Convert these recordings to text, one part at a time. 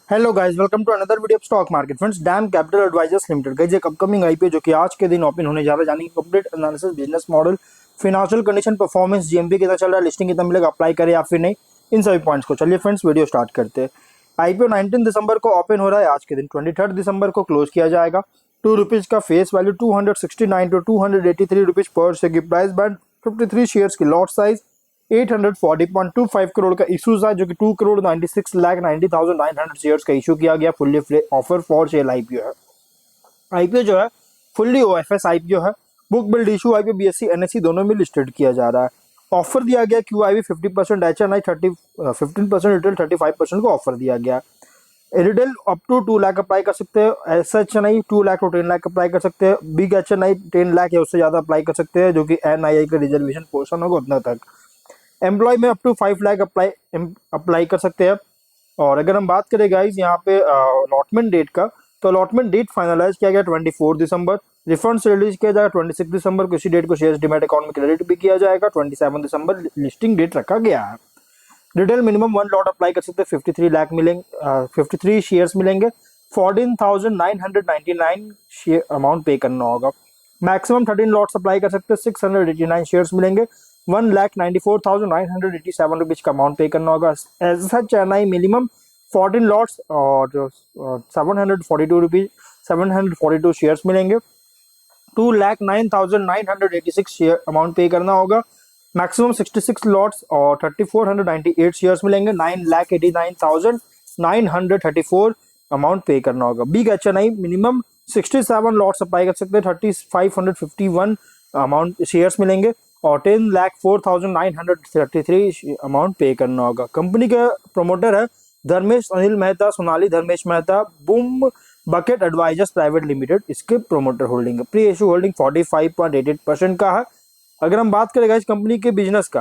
Hello guys, welcome to another video of stock market friends. DAM Capital Advisors Limited guys एक upcoming IPO जो कि आज के दिन ओपन होने जा रहा है, यानी कि complete analysis, business model, financial condition, performance, GMP कितना चल रहा है, लिस्टिंग कितना मिलेगा, अप्लाई करें या फिर नहीं, इन सभी पॉइंट्स को चलिए फ्रेंड्स वीडियो स्टार्ट करते हैं। आईपीओ 19 दिसंबर को ओपन हो रहा है, आज के दिन 23 दिसंबर को क्लोज किया जाएगा। ₹2 का face value 269 to 283 rupees per share की प्राइस बैंड, 53 शेयर्स की लॉट साइज, 840.25 करोड़ का इशूज है, जो कि 2,96,90,900 शेयर्स का इशू किया गया। Fully offer for sale IPO है। आईपीओ जो है फुल्ली ओएफएस आईपीओ है। Book build issue IPO BSc NSC दोनों में लिस्टेड किया जा रहा है। ऑफर दिया गया क्यूआईबी 50%, एचएनआई 15%, रिटेल 35% को ऑफर दिया गया। Retail up to 2 lakh apply कर सकते हैं, SHNI 2 lakh to 10 lakh apply कर सकते हैं, बिग एचएनआई 10 लाख या उससे ज्यादा अप्लाई कर सकते हैं, जो कि एनआईआई का रिजर्वेशन पोर्शन होगा उतना तक। एम्प्लॉय में अप टू 5 लाख अप्लाई कर सकते हैं। और अगर हम बात करें गाइज यहाँ पे अलॉटमेंट डेट का, तो अलॉटमेंट डेट फाइनलाइज किया गया 24 दिसंबर। रिफंड रिलीज किया जाएगा 26 दिसंबर को। इसी डेट को शेयर्स डीमैट अकाउंट में क्रेडिट भी किया जाएगा। 27 दिसंबर लिस्टिंग डेट रखा गया है। रिटेल मिनिमम 1 लॉट अप्लाई कर सकते हैं, 53 लाख मिलेंगे, 53 शेयर्स मिलेंगे, 14,999 शेयर अमाउंट पे करना होगा। मैक्सिमम 13 लॉट्स अप्लाई कर सकते हैं, 689 शेयर्स मिलेंगे, 1,94,987 रुपीज का अमाउंट पे करना होगा। As such NI minimum 14 lots और 742 रुपीज 742 शेयर्स मिलेंगे, 2,09,986 शेयर अमाउंट पे करना होगा। मैक्सिमम 66 लॉट्स और 3,498 शेयर्स मिलेंगे, 9,89,934 अमाउंट पे करना होगा। Big HNI minimum 67 lots apply कर सकते हैं, 3,551 अमाउंट शेयर्स मिलेंगे और 10,04,933 अमाउंट पे करना होगा। कंपनी का प्रमोटर है Dharmesh Anil Mehta, Sonali Dharmesh Mehta, Boom Bucket Advisors Private Limited इसके प्रमोटर होल्डिंग है। प्री इशू होल्डिंग 45.88% का है। अगर हम बात करें इस कंपनी के बिजनेस का,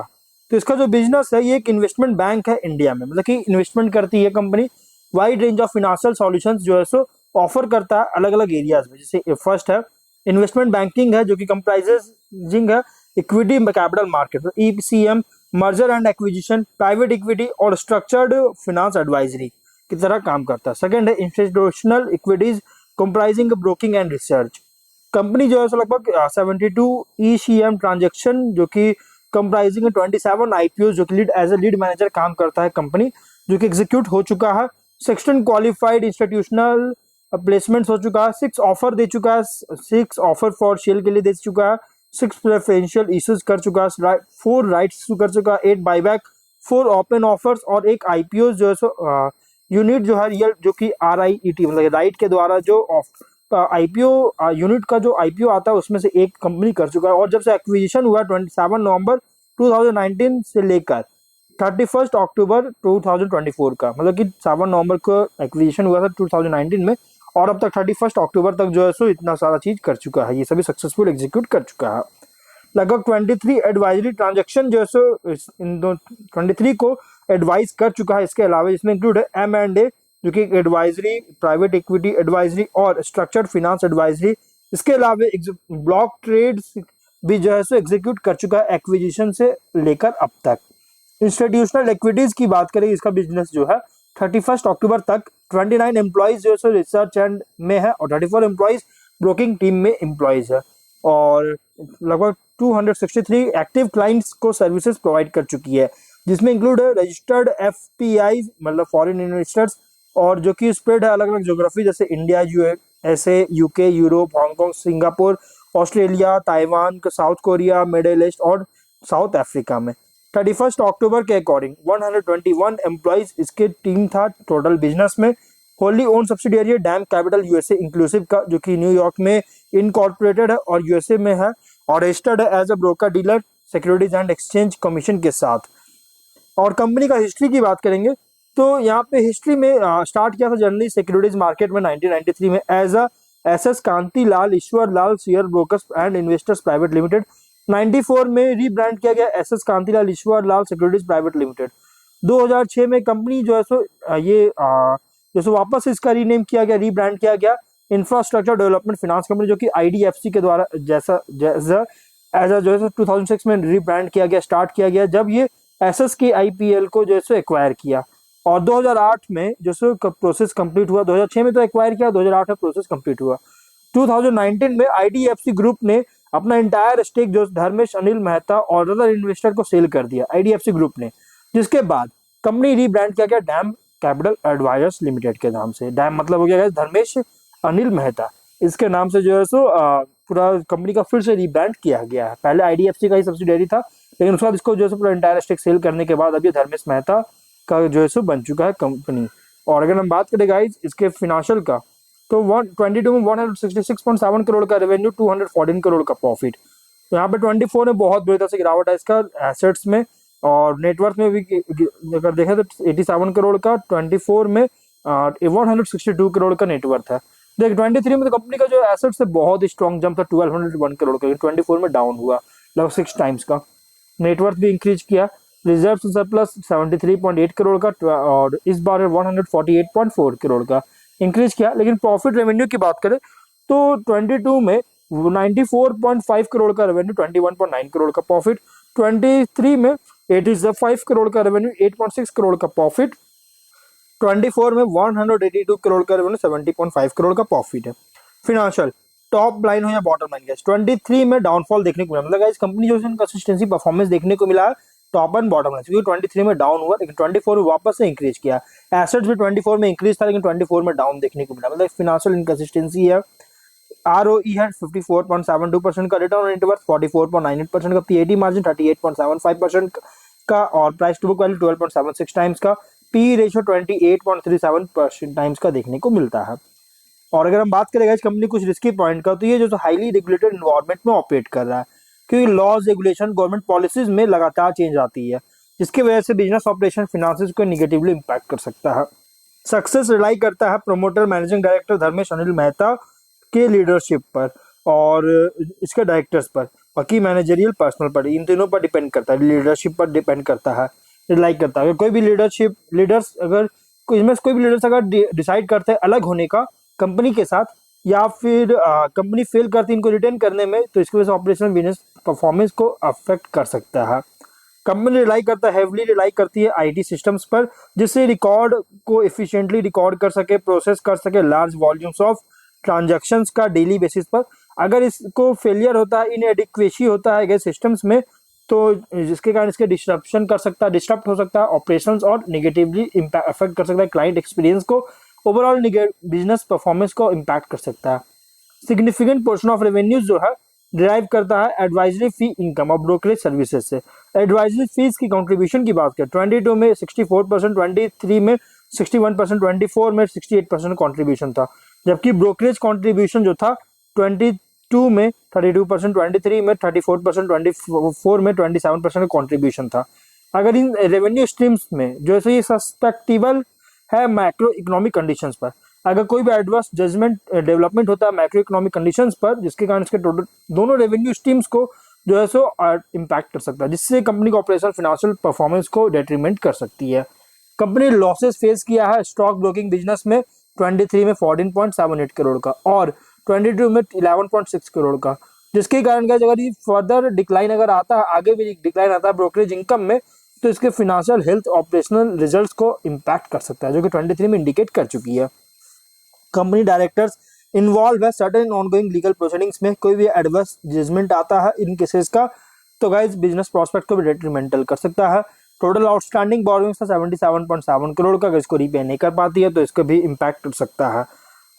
तो इसका जो बिजनेस है ये एक इन्वेस्टमेंट बैंक है इंडिया में, मतलब कि इन्वेस्टमेंट करती है company. Wide range of financial solutions जो है सो ऑफर करता है अलग अलग एरियाज में। जैसे फर्स्ट है इन्वेस्टमेंट बैंकिंग है, जो कि कंप्राइजिंग है equity capital market, ECM, merger and acquisition, private equity और स्ट्रक्चर्ड फाइनेंस एडवाइजरी की तरह काम करता है। सेकंड है institutional equities comprising broking and research. Company जो है सो लगभग 72 ईसीएम ट्रांजेक्शन, जो कि कंप्राइजिंग 27 आईपीओ, जो कि एज ए लीड मैनेजर काम करता है कंपनी, जो कि एग्जीक्यूट हो चुका है। 16 क्वालिफाइड इंस्टीट्यूशनल प्लेसमेंट हो चुका है, 6 ऑफर दे चुका है, 6 ऑफर फॉर सेल के लिए दे चुका है, 6 प्रेफरेंशियल इश्यूज कर चुका है, 4 राइट्स इशू कर चुका है, 8 बाईबैक, 4 ओपन ऑफर्स और एक आईपीओ जो है सो यूनिट जो है रियल, जो कि आरआईईटी मतलब राइट के द्वारा जो आईपीओ यूनिट का जो आईपीओ आता है उसमें से एक कंपनी कर चुका है। और जब से एक्विजिशन हुआ 27 नवंबर 2019 से लेकर 31 अक्टूबर 2024 का, मतलब कि 7 नवंबर को एक्विजिशन हुआ था 2019 में, और अब तक 31 अक्टूबर तक जो है सो इतना सारा चीज कर चुका है, ये सभी सक्सेसफुल एग्जीक्यूट कर चुका है। लगभग 23 एडवाइजरी ट्रांजेक्शन जो है सो इन 23 को एडवाइज कर चुका है। इसके अलावा इसमें इंक्लूड है M&A, जो कि एडवाइजरी, प्राइवेट इक्विटी एडवाइजरी और स्ट्रक्चर्ड फाइनेंस एडवाइजरी। इसके अलावा ब्लॉक ट्रेड्स भी जो है सो एग्जीक्यूट कर चुका है एक्विजिशन से लेकर अब तक। इंस्टीट्यूशनल इक्विटीज की बात करें, इसका बिजनेस जो है 31 अक्टूबर तक 29 एम्प्लॉइज जो है रिसर्च एंड में है और 34 एम्प्लॉइज ब्रोकिंग टीम में एम्प्लॉइज है, और लगभग 263 एक्टिव क्लाइंट्स को सर्विसेज प्रोवाइड कर चुकी है, जिसमें इंक्लूड है रजिस्टर्ड एफपीआई मतलब फॉरेन इन्वेस्टर्स, और जो कि स्प्रेड है अलग अलग ज्योग्राफी, जैसे India, USA, UK, Europe, Hong Kong, Singapore, Australia, Taiwan, south Korea, middle east और साउथ अफ्रीका में। 31 अक्टूबर के अकॉर्डिंग 121 एम्प्लॉइज इसके टीम था टोटल बिजनेस में। Holi own subsidiary dam capital USA inclusive का, जो कि न्यूयॉर्क में इनकॉर्पोरेटेड है और यूएसए में है, और रजिस्टर्ड है as a broker dealer securities and exchange commission के साथ। और कंपनी का हिस्ट्री की बात करेंगे, तो यहाँ पे हिस्ट्री में स्टार्ट किया था जनरली सिक्योरिटीज मार्केट में 1993 में as a SS Kanti Lal Ishwar Lal share brokers and investors private limited. 94 में रीब्रांड किया गया SS Kantilal Ishwar Lal securities private limited. 2006 में कंपनी जो है सो वापस इसका रीनेम किया गया, रीब्रांड किया गया इंफ्रास्ट्रक्चर डेवलपमेंट फाइनेंस कंपनी, जो कि आईडीएफसी के द्वारा जैसा जैसा एज जो है 2006 में रीब्रांड किया गया, स्टार्ट किया गया जब ये एसएस के आईपीएल को जो है एक्वायर किया। और 2008 में जो सो प्रोसेस कंप्लीट हुआ, 2006 में तो एक्वायर किया, 2008 में प्रोसेस कंप्लीट हुआ। 2019 में आईडीएफसी ग्रुप ने अपना इंटायर स्टेक जो धर्मेश अनिल मेहता और अदर इन्वेस्टर को सेल कर दिया आईडीएफसी ग्रुप ने, जिसके बाद कंपनी रीब्रांड किया गया डैम कैपिटल एडवाइजर्स लिमिटेड के नाम से। डैम मतलब हो गया धर्मेश अनिल मेहता, इसके नाम से जो है सो पूरा कंपनी का फिर से रीब्रांड किया गया है। पहले आईडीएफसी का ही सब्सिडियरी था, लेकिन उसके बाद इसको जो है पूरा इंटायर स्टेक सेल करने के बाद अब ये धर्मेश मेहता का जो है सो बन चुका है कंपनी। और अगर हम बात करें गाइस इसके फिनेंशियल का, तो 22 में 166.7 करोड़ का रेवेन्यू, 214 करोड़ का प्रॉफिट। तो यहाँ पे 24 में बहुत बुरी तरह से गिरावट है इसका एसेट्स में, और नेटवर्थ में भी अगर देखें तो 87 करोड़ का, 24 में 162 करोड़ का नेटवर्थ है। देख 23 में तो कंपनी का जो एसेट्स है बहुत स्ट्रॉन्ग जंप था 1201 करोड़ का, 24 में डाउन हुआ लगभग 6 टाइम्स का। नेटवर्थ भी इंक्रीज किया, रिजर्व सरप्लस 73.8 करोड़ का और इस बार 148.4 करोड़ का इंक्रीज किया। लेकिन प्रॉफिट रेवेन्यू की बात करें तो 22 में 94.5 करोड़ का रेवेन्यू, 21.9 करोड़ का प्रॉफिट। 23 में 85 करोड़ का रेवेन्यू, 8.6 करोड़ का प्रॉफिट। 24 में 182 करोड़ का रेवेन्यू, 70.5 करोड़ का प्रॉफिट है। फिनेंशियल टॉप लाइन हो या बॉटम लाइन, गाइस 23 में डाउनफॉल देखने को मिला, मतलब गाइस कंपनी जो है कंसिस्टेंसी परफॉर्मेंस देखने को मिला है टॉप एंड बॉटम लाइन, क्योंकि 23 में डाउन हुआ लेकिन 24 में वापस से इंक्रीज किया। एसेट्स भी 24 में इंक्रीज था लेकिन 24 में डाउन देखने को मिला, मतलब फिनेंशियल इनकंसिस्टेंसी है। आरओई है 54.72% का, रिटर्न ऑन नेटवर्थ 44.98% का, पीएटी मार्जिन 38.75% का, और price to book value 12.76 times का, पी रेशियो 28.37% टाइम्स का देखने को मिलता है। और अगर हम बात करें इस कंपनी कुछ रिस्की पॉइंट का, तो ये जो हाईली रेगुलेटेड एनवायरनमेंट में ऑपरेट कर रहा है, क्योंकि लॉज रेगुलेशन गवर्नमेंट पॉलिसीज में लगातार चेंज आती है, जिसकी वजह से बिजनेस ऑपरेशन फिनेंसेस को निगेटिवली इम्पैक्ट कर सकता है। सक्सेस रिलाई करता है promoter managing director Dharmesh Anil Mehta के लीडरशिप पर और इसके डायरेक्टर्स पर, बाकी मैनेजरियल पर्सनल पर, इन तीनों पर डिपेंड करता है, लीडरशिप पर डिपेंड करता है, रिलाई करता है। कोई भी लीडर्स अगर इसमें कोई भी लीडर्स अगर डिसाइड करते हैं अलग होने का कंपनी के साथ, या फिर कंपनी फेल करती है इनको रिटेन करने में, तो इसकी वजह से ऑपरेशनल बिजनेस परफॉर्मेंस को अफेक्ट कर सकता है। कंपनी हेवली रिलाई करती है आईटी सिस्टम्स पर, जिससे रिकॉर्ड को एफिशिएंटली रिकॉर्ड कर सके, प्रोसेस कर सके लार्ज वॉल्यूम्स ऑफ ट्रांजैक्शंस का डेली बेसिस पर। अगर इसको फेलियर होता है, इनएडिक्वेसी होता है सिस्टम्स में, तो जिसके कारण इसके डिस्टर्ब हो सकता है ऑपरेशंस और निगेटिवली अफेक्ट कर सकता है क्लाइंट एक्सपीरियंस को, ओवरऑल बिजनेस परफॉर्मेंस को इम्पैक्ट कर सकता है। सिग्निफिकेंट पोर्शन ऑफ रेवेन्यूज जो है डिराइव करता है एडवाइजरी फी इनकम और ब्रोकरेज सर्विसेज से। एडवाइजरी फीस की कंट्रीब्यूशन की बात करें 22 में 64%, 23 में 61%, 24 में 68% कंट्रीब्यूशन था, जबकि ब्रोकरेज कंट्रीब्यूशन जो था 22 में 32%, 23 में 34%, 24 में 27% कंट्रीब्यूशन था। अगर इन रेवेन्यू स्ट्रीम्स में जो है ये सस्पेक्टेबल है मैक्रो इकोनॉमिक कंडीशंस पर, अगर कोई भी एडवर्स जजमेंट डेवलपमेंट होता है मैक्रो इकोनॉमिक कंडीशंस पर, जिसके कारण इसके टोटल दोनों रेवेन्यू स्ट्रीम्स को जो है सो इम्पैक्ट कर सकता है, जिससे कंपनी का ऑपरेशनल फाइनेंशियल परफॉर्मेंस को डेट्रीमेंट कर सकती है। कंपनी लॉसेस फेस किया है स्टॉक ब्रोकिंग बिजनेस में 23 में 14.78 करोड़ का और 22 में 11.6 करोड़ का, जिसके कारण अगर ये फर्दर डिक्लाइन अगर आता है, आगे भी डिक्लाइन आता है ब्रोकरेज इनकम में, तो इसके फाइनेंशियल हेल्थ ऑपरेशनल रिजल्ट्स को इम्पैक्ट कर सकता है, जो कि 23 में इंडिकेट कर चुकी है। कंपनी डायरेक्टर्स इन्वॉल्व है सर्टेन ऑनगोइंग लीगल प्रोसीडिंग्स में, कोई भी एडवर्स जजमेंट आता है इन केसेस का, तो गाइस बिजनेस प्रोस्पेक्ट को भी डेट्रीमेंटल कर सकता है। टोटल आउटस्टैंडिंग बोरोइंग्स था 77.7 करोड़ का, अगर इसको रीपे नहीं कर पाती है तो इसको भी इम्पैक्ट कर सकता है।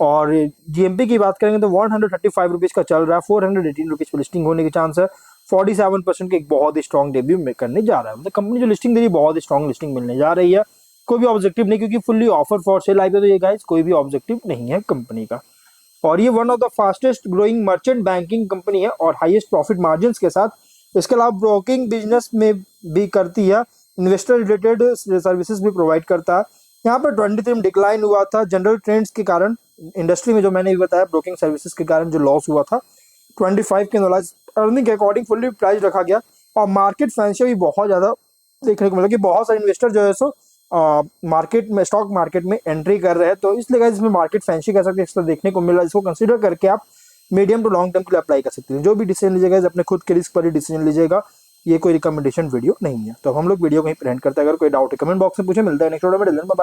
और जीएमपी की बात करेंगे तो 135 रुपीज़ का चल रहा है, 418 रुपीज़ पर लिस्टिंग होने के चांस है, 47% के एक बहुत ही स्ट्रॉन्ग डेब्यू में करने जा रहा है, मतलब कंपनी जो लिस्टिंग दे रही है बहुत ही स्ट्रॉन्ग लिस्टिंग मिलने जा रही है। कोई भी ऑब्जेक्टिव नहीं, क्योंकि फुल्ली ऑफर फॉर सेल आई पे, तो ये गाइस कोई भी ऑब्जेक्टिव नहीं है कंपनी का। और ये one of the fastest growing merchant banking company है और हाईएस्ट प्रॉफिट मार्जिन के साथ। इसके अलावा ब्रोकिंग बिजनेस में भी करती है, इन्वेस्टर रिलेटेड सर्विसेज भी प्रोवाइड करता है। यहाँ पर 23 में डिक्लाइन हुआ था जनरल ट्रेंड्स के कारण, इंडस्ट्री में जो मैंने भी बताया ब्रोकिंग सर्विसेज के कारण जो लॉस हुआ था। 25 के एनुअलाइज अर्निंग के अकॉर्डिंग फुल्ली प्राइस रखा गया और मार्केट फैंसी भी बहुत ज़्यादा देखने को मिला कि बहुत सारे इन्वेस्टर जो है सो मार्केट में स्टॉक मार्केट में एंट्री कर रहे हैं, तो इसलिए गाइस इसमें मार्केट फैंसी कह सकते हैं, इस तरह देखने को मिल रहा है। इसको कंसीडर करके आप मीडियम टू लॉन्ग टर्म के लिए अप्लाई कर सकते हैं। जो भी डिसीजन लीजिएगा अपने खुद के रिस्क पर ही डिसीजन लीजिएगा, ये कोई रिकमेंडेशन वीडियो नहीं है। तो अब हम लोग वीडियो कहीं प्रेजेंट करते हैं। अगर कोई डाउट है कमेंट बॉक्स में पूछे। मिलता है नेक्स्ट वीडियो में। बाय।